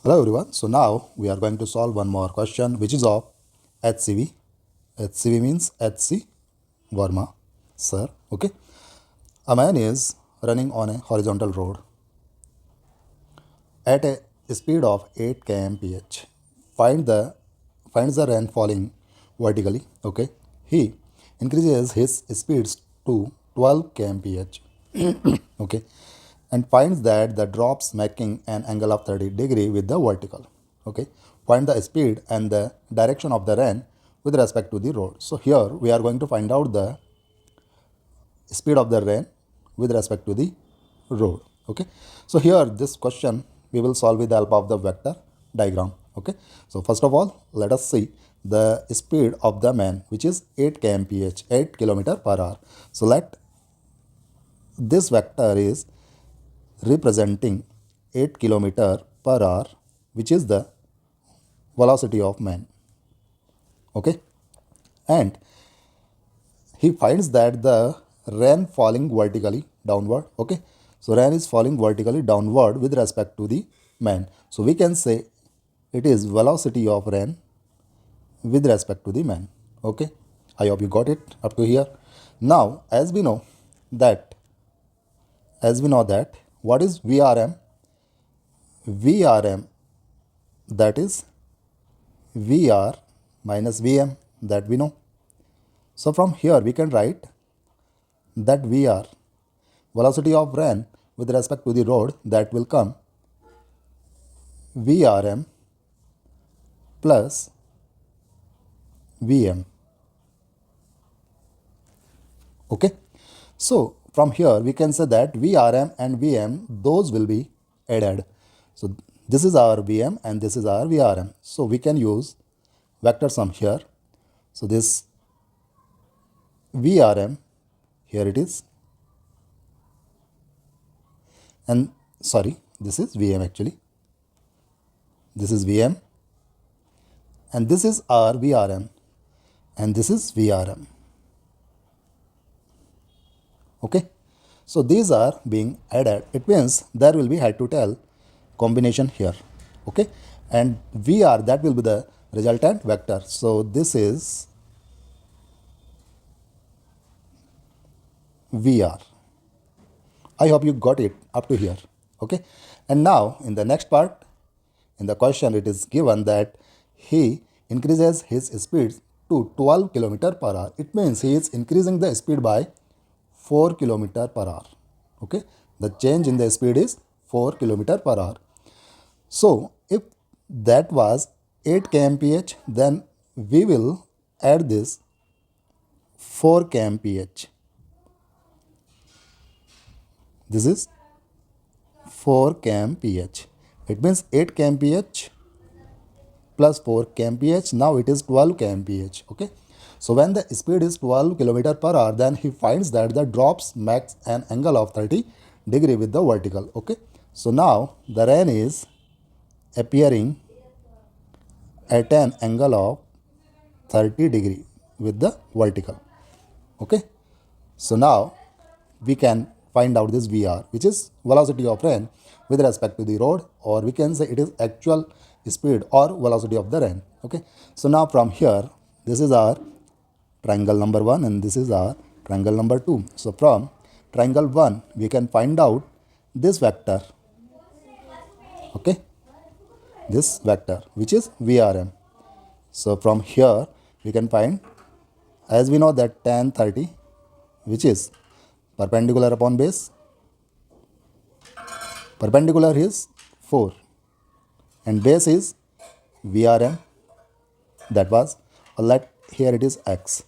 Hello everyone. So now we are going to solve one more question which is of HCV. HCV means HC Verma, sir. Okay. A man is running on a horizontal road at a speed of 8 kmph. Find the finds the rain falling vertically. Okay. He increases his speeds to 12 kmph. Okay, and finds that the drops making an angle of 30 degree with the vertical. Okay, find the speed and the direction of the rain with respect to the road. So here we are going to find out the speed of the rain with respect to the road. Okay, so here this question we will solve with the help of the vector diagram. Okay, so first of all let us see the speed of the man, which is 8 kmph, 8 kilometer per hour. So let this vector is representing 8 kilometer per hour, which is the velocity of man. Okay, and he finds that the rain falling vertically downward. Okay, so rain is falling vertically downward with respect to the man. So we can say it is velocity of rain with respect to the man. Okay, I hope you got it up to here. Now that as we know that what is vrm? vrm, that is VR minus VM, that we know. So from here we can write that VR, velocity of rain with respect to the road, that will come VRM plus VM. Okay. So from here we can say that VRM and VM, those will be added. So this is our VM and this is our VRM. So we can use vector sum here. So this VRM, here it is, and sorry, this is VM actually. This is VM and this is our VRM and this is VRM. Okay, so these are being added. It means there will be head to tail combination here. Okay, and VR, that will be the resultant vector. So this is VR. I hope you got it up to here. Okay, and now in the next part, in the question it is given that he increases his speed to 12 kilometer per hour. It means he is increasing the speed by 4 kilometer per hour. Okay, the change in the speed is 4 kilometer per hour. So if that was 8 kmph, then we will add this 4 kmph. This is 4 kmph. It means 8 kmph plus 4 kmph. Now it is 12 kmph. Okay. So when the speed is 12 kilometer per hour, then he finds that the drops makes an angle of 30 degree with the vertical. Okay. So now the rain is appearing at an angle of 30 degree with the vertical. Okay. So now we can find out this VR, which is velocity of rain with respect to the road, or we can say it is actual speed or velocity of the rain. Okay. So now from here, this is our triangle number 1 and this is our triangle number 2. So from triangle 1, we can find out this vector. Okay. This vector, which is VRM. So from here, we can find, as we know that tan 30, which is perpendicular upon base, perpendicular is 4 and base is VRM, that was, let here it is X.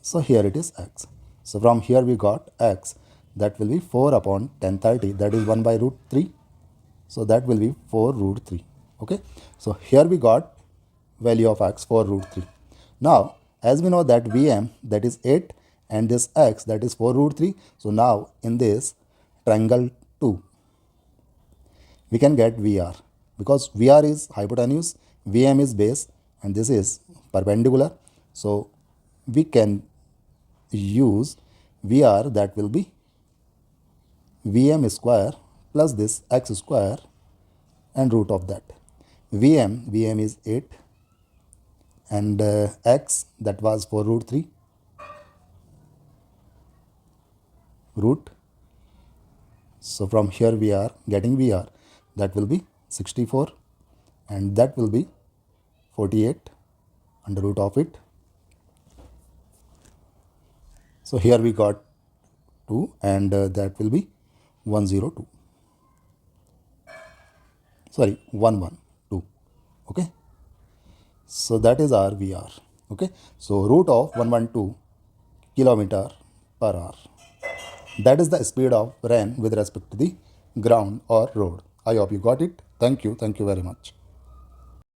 So here it is X. So from here we got X, that will be 4 upon tan 30, that is 1 by root 3. So that will be 4 root 3. Okay. So here we got value of X 4 root 3. Now as we know that VM, that is 8 and this X, that is 4 root 3. So now in this triangle 2, we can get VR, because VR is hypotenuse, VM is base and this is perpendicular. So we can use VR, that will be VM square plus this X square and root of that. Vm is 8, and x, that was for root 3, root. So from here we are getting Vr, that will be 64, and that will be 48 under root of it. So here we got 2, and that will be 102. Sorry, 112. Okay. So that is our Vr. Okay. So root of 112 kilometer per hour. That is the speed of rain with respect to the ground or road. I hope you got it. Thank you. Thank you very much.